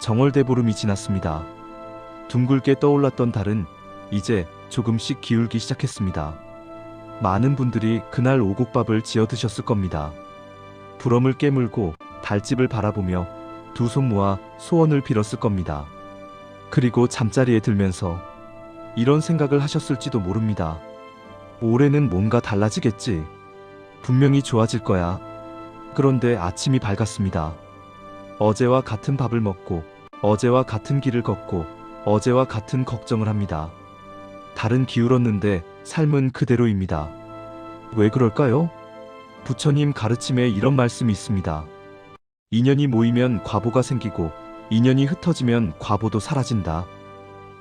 정월대보름이 지났습니다. 둥글게 떠올랐던 달은 이제 조금씩 기울기 시작했습니다. 많은 분들이 그날 오곡밥을 지어 드셨을 겁니다. 부럼을 깨물고 달집을 바라보며 두 손 모아 소원을 빌었을 겁니다. 그리고 잠자리에 들면서 이런 생각을 하셨을지도 모릅니다. 올해는 뭔가 달라지겠지. 분명히 좋아질 거야. 그런데 아침이 밝았습니다. 어제와 같은 밥을 먹고, 어제와 같은 길을 걷고, 어제와 같은 걱정을 합니다. 달은 기울었는데 삶은 그대로입니다. 왜 그럴까요? 부처님 가르침에 이런 말씀이 있습니다. 인연이 모이면 과보가 생기고, 인연이 흩어지면 과보도 사라진다.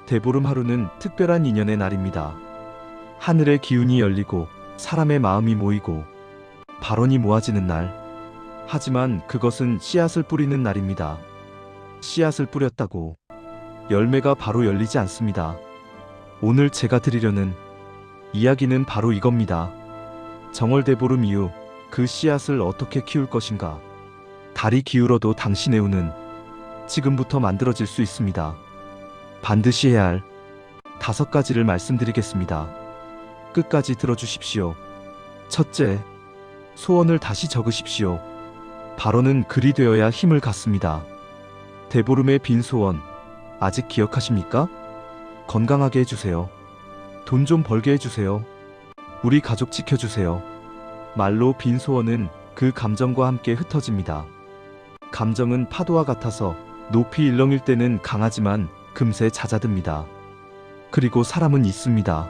대보름 하루는 특별한 인연의 날입니다. 하늘의 기운이 열리고, 사람의 마음이 모이고, 발언이 모아지는 날. 하지만 그것은 씨앗을 뿌리는 날입니다. 씨앗을 뿌렸다고 열매가 바로 열리지 않습니다. 오늘 제가 드리려는 이야기는 바로 이겁니다. 정월대보름 이후 그 씨앗을 어떻게 키울 것인가. 달이 기울어도 당신의 운은 지금부터 만들어질 수 있습니다. 반드시 해야 할 5가지를 말씀드리겠습니다. 끝까지 들어주십시오. 첫째, 소원을 다시 적으십시오. 발언은 글이 되어야 힘을 갖습니다. 대보름의 빈 소원, 아직 기억하십니까? 건강하게 해주세요. 돈 좀 벌게 해주세요. 우리 가족 지켜주세요. 말로 빈 소원은 그 감정과 함께 흩어집니다. 감정은 파도와 같아서 높이 일렁일 때는 강하지만 금세 잦아듭니다. 그리고 사람은 있습니다.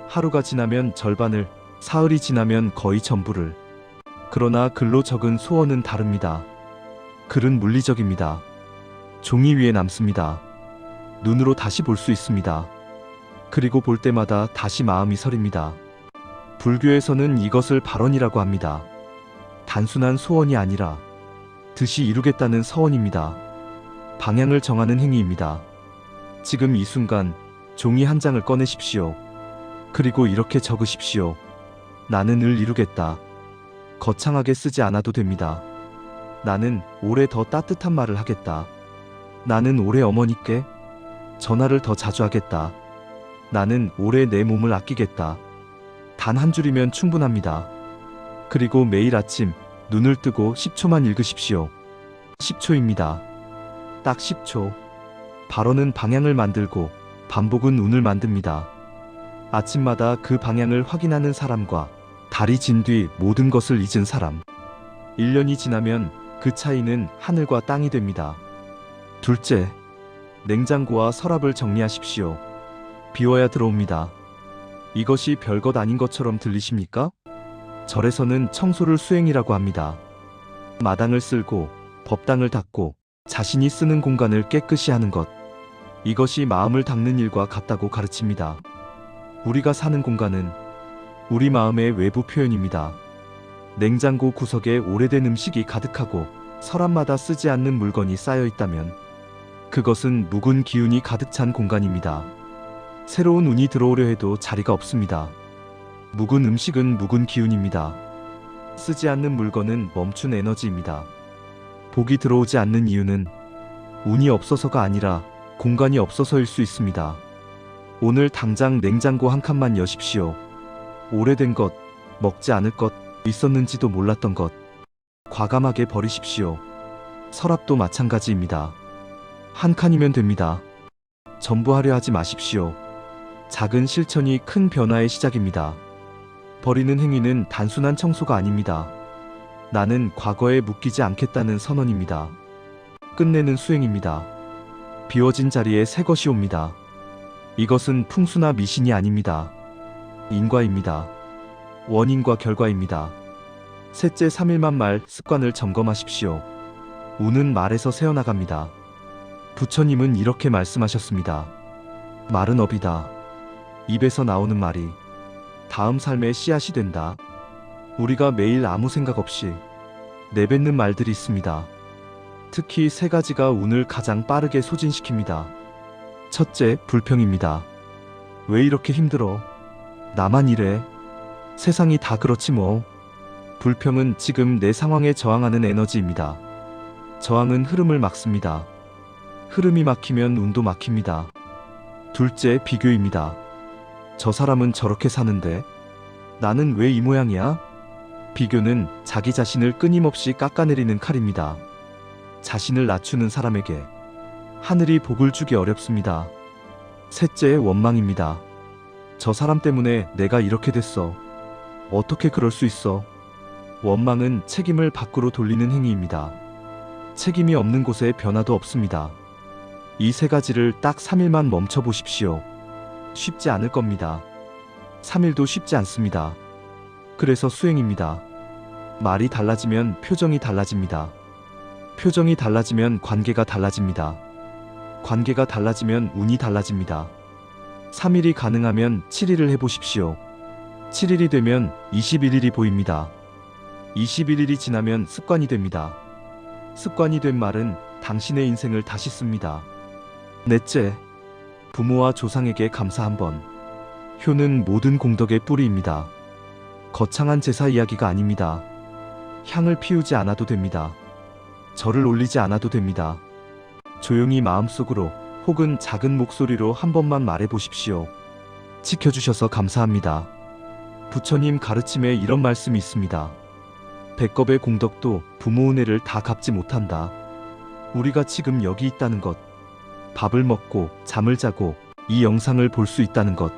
하루가 지나면 절반을, 사흘이 지나면 거의 전부를. 그러나 글로 적은 소원은 다릅니다. 글은 물리적입니다. 종이 위에 남습니다. 눈으로 다시 볼 수 있습니다. 그리고 볼 때마다 다시 마음이 서립니다. 불교에서는 이것을 발언이라고 합니다. 단순한 소원이 아니라 뜻이 이루겠다는 서원입니다. 방향을 정하는 행위입니다. 지금 이 순간 종이 한 장을 꺼내십시오. 그리고 이렇게 적으십시오. 나는 을 이루겠다. 거창하게 쓰지 않아도 됩니다. 나는 올해 더 따뜻한 말을 하겠다. 나는 올해 어머니께 전화를 더 자주 하겠다. 나는 올해 내 몸을 아끼겠다. 단 한 줄이면 충분합니다. 그리고 매일 아침 눈을 뜨고 10초만 읽으십시오. 10초입니다. 딱 10초. 발언은 방향을 만들고 반복은 운을 만듭니다. 아침마다 그 방향을 확인하는 사람과 달이 진 뒤 모든 것을 잊은 사람. 1년이 지나면 그 차이는 하늘과 땅이 됩니다. 둘째, 냉장고와 서랍을 정리하십시오. 비워야 들어옵니다. 이것이 별것 아닌 것처럼 들리십니까? 절에서는 청소를 수행이라고 합니다. 마당을 쓸고 법당을 닦고 자신이 쓰는 공간을 깨끗이 하는 것. 이것이 마음을 닦는 일과 같다고 가르칩니다. 우리가 사는 공간은 우리 마음의 외부 표현입니다. 냉장고 구석에 오래된 음식이 가득하고 서랍마다 쓰지 않는 물건이 쌓여 있다면 그것은 묵은 기운이 가득 찬 공간입니다. 새로운 운이 들어오려 해도 자리가 없습니다. 묵은 음식은 묵은 기운입니다. 쓰지 않는 물건은 멈춘 에너지입니다. 복이 들어오지 않는 이유는 운이 없어서가 아니라 공간이 없어서일 수 있습니다. 오늘 당장 냉장고 한 칸만 여십시오. 오래된 것, 먹지 않을 것, 있었는지도 몰랐던 것, 과감하게 버리십시오. 서랍도 마찬가지입니다. 한 칸이면 됩니다. 전부 하려 하지 마십시오. 작은 실천이 큰 변화의 시작입니다. 버리는 행위는 단순한 청소가 아닙니다. 나는 과거에 묶이지 않겠다는 선언입니다. 끝내는 수행입니다. 비워진 자리에 새 것이 옵니다. 이것은 풍수나 미신이 아닙니다. 인과입니다. 원인과 결과입니다. 셋째 3일만 말 습관을 점검하십시오. 운은 말에서 새어나갑니다. 부처님은 이렇게 말씀하셨습니다. 말은 업이다. 입에서 나오는 말이 다음 삶의 씨앗이 된다. 우리가 매일 아무 생각 없이 내뱉는 말들이 있습니다. 특히 3가지가 운을 가장 빠르게 소진시킵니다. 첫째, 불평입니다. 왜 이렇게 힘들어? 나만 이래? 세상이 다 그렇지 뭐. 불평은 지금 내 상황에 저항하는 에너지입니다. 저항은 흐름을 막습니다. 흐름이 막히면 운도 막힙니다. 둘째, 비교입니다. 저 사람은 저렇게 사는데 나는 왜 이 모양이야? 비교는 자기 자신을 끊임없이 깎아내리는 칼입니다. 자신을 낮추는 사람에게 하늘이 복을 주기 어렵습니다. 셋째, 원망입니다. 저 사람 때문에 내가 이렇게 됐어. 어떻게 그럴 수 있어? 원망은 책임을 밖으로 돌리는 행위입니다. 책임이 없는 곳에 변화도 없습니다. 이 세 가지를 딱 3일만 멈춰 보십시오. 쉽지 않을 겁니다. 3일도 쉽지 않습니다. 그래서 수행입니다. 말이 달라지면 표정이 달라집니다. 표정이 달라지면 관계가 달라집니다. 관계가 달라지면 운이 달라집니다. 3일이 가능하면 7일을 해보십시오. 7일이 되면 21일이 보입니다. 21일이 지나면 습관이 됩니다. 습관이 된 말은 당신의 인생을 다시 씁니다. 넷째, 부모와 조상에게 감사 한번. 효는 모든 공덕의 뿌리입니다. 거창한 제사 이야기가 아닙니다. 향을 피우지 않아도 됩니다. 절을 올리지 않아도 됩니다. 조용히 마음속으로 혹은 작은 목소리로 한 번만 말해보십시오. 지켜주셔서 감사합니다. 부처님 가르침에 이런 말씀이 있습니다. 백겁의 공덕도 부모 은혜를 다 갚지 못한다. 우리가 지금 여기 있다는 것, 밥을 먹고 잠을 자고 이 영상을 볼 수 있다는 것,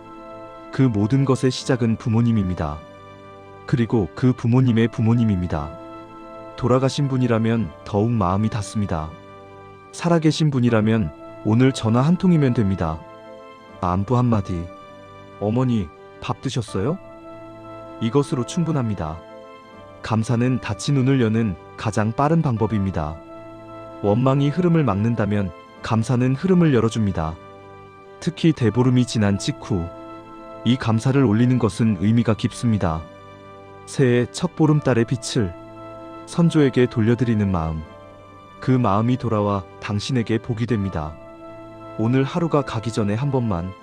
그 모든 것의 시작은 부모님입니다. 그리고 그 부모님의 부모님입니다. 돌아가신 분이라면 더욱 마음이 닿습니다. 살아계신 분이라면 오늘 전화 한 통이면 됩니다. 안부 한마디. 어머니, 밥 드셨어요? 이것으로 충분합니다. 감사는 닫힌 눈을 여는 가장 빠른 방법입니다. 원망이 흐름을 막는다면 감사는 흐름을 열어줍니다. 특히 대보름이 지난 직후 이 감사를 올리는 것은 의미가 깊습니다. 새해 첫 보름달의 빛을 선조에게 돌려드리는 마음, 그 마음이 돌아와 당신에게 복이 됩니다. 오늘 하루가 가기 전에 한 번만,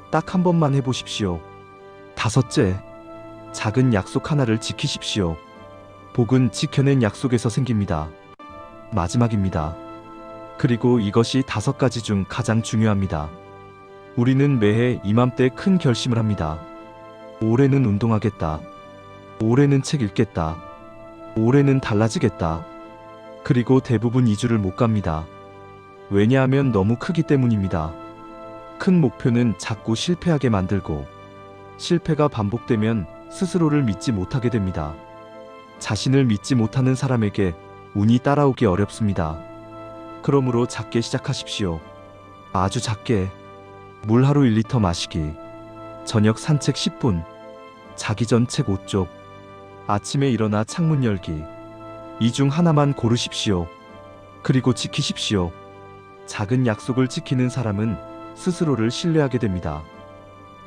딱 한 번만 해보십시오. 다섯째, 작은 약속 하나를 지키십시오. 복은 지켜낸 약속에서 생깁니다. 마지막입니다. 그리고 이것이 5가지 중 가장 중요합니다. 우리는 매해 이맘때 큰 결심을 합니다. 올해는 운동하겠다. 올해는 책 읽겠다. 올해는 달라지겠다. 그리고 대부분 2주를 못 갑니다. 왜냐하면 너무 크기 때문입니다. 큰 목표는 자꾸 실패하게 만들고 실패가 반복되면 스스로를 믿지 못하게 됩니다. 자신을 믿지 못하는 사람에게 운이 따라오기 어렵습니다. 그러므로 작게 시작하십시오. 아주 작게. 물 하루 1리터 마시기. 저녁 산책 10분. 자기 전 책 5쪽. 아침에 일어나 창문 열기. 이 중 하나만 고르십시오. 그리고 지키십시오. 작은 약속을 지키는 사람은 스스로를 신뢰하게 됩니다.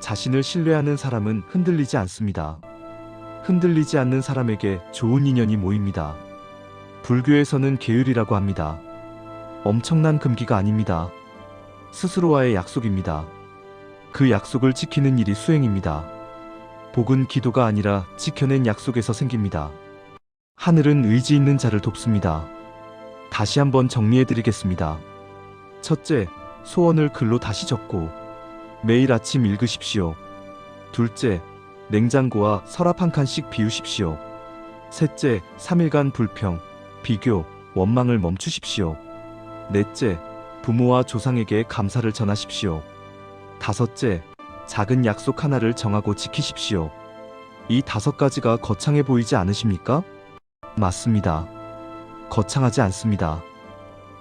자신을 신뢰하는 사람은 흔들리지 않습니다. 흔들리지 않는 사람에게 좋은 인연이 모입니다. 불교에서는 계율이라고 합니다. 엄청난 금기가 아닙니다. 스스로와의 약속입니다. 그 약속을 지키는 일이 수행입니다. 복은 기도가 아니라 지켜낸 약속에서 생깁니다. 하늘은 의지 있는 자를 돕습니다. 다시 한번 정리해드리겠습니다. 첫째, 소원을 글로 다시 적고 매일 아침 읽으십시오. 둘째, 냉장고와 서랍 한 칸씩 비우십시오. 셋째, 3일간 불평, 비교, 원망을 멈추십시오. 넷째, 부모와 조상에게 감사를 전하십시오. 다섯째, 작은 약속 하나를 정하고 지키십시오. 이 5가지가 거창해 보이지 않으십니까? 맞습니다. 거창하지 않습니다.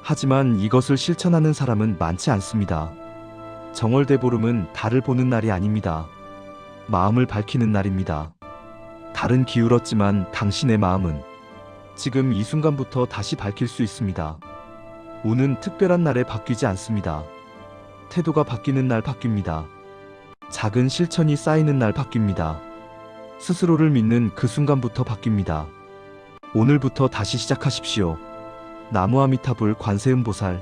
하지만 이것을 실천하는 사람은 많지 않습니다. 정월대보름은 달을 보는 날이 아닙니다. 마음을 밝히는 날입니다. 달은 기울었지만 당신의 마음은 지금 이 순간부터 다시 밝힐 수 있습니다. 운은 특별한 날에 바뀌지 않습니다. 태도가 바뀌는 날 바뀝니다. 작은 실천이 쌓이는 날 바뀝니다. 스스로를 믿는 그 순간부터 바뀝니다. 오늘부터 다시 시작하십시오. 나무아미타불 관세음보살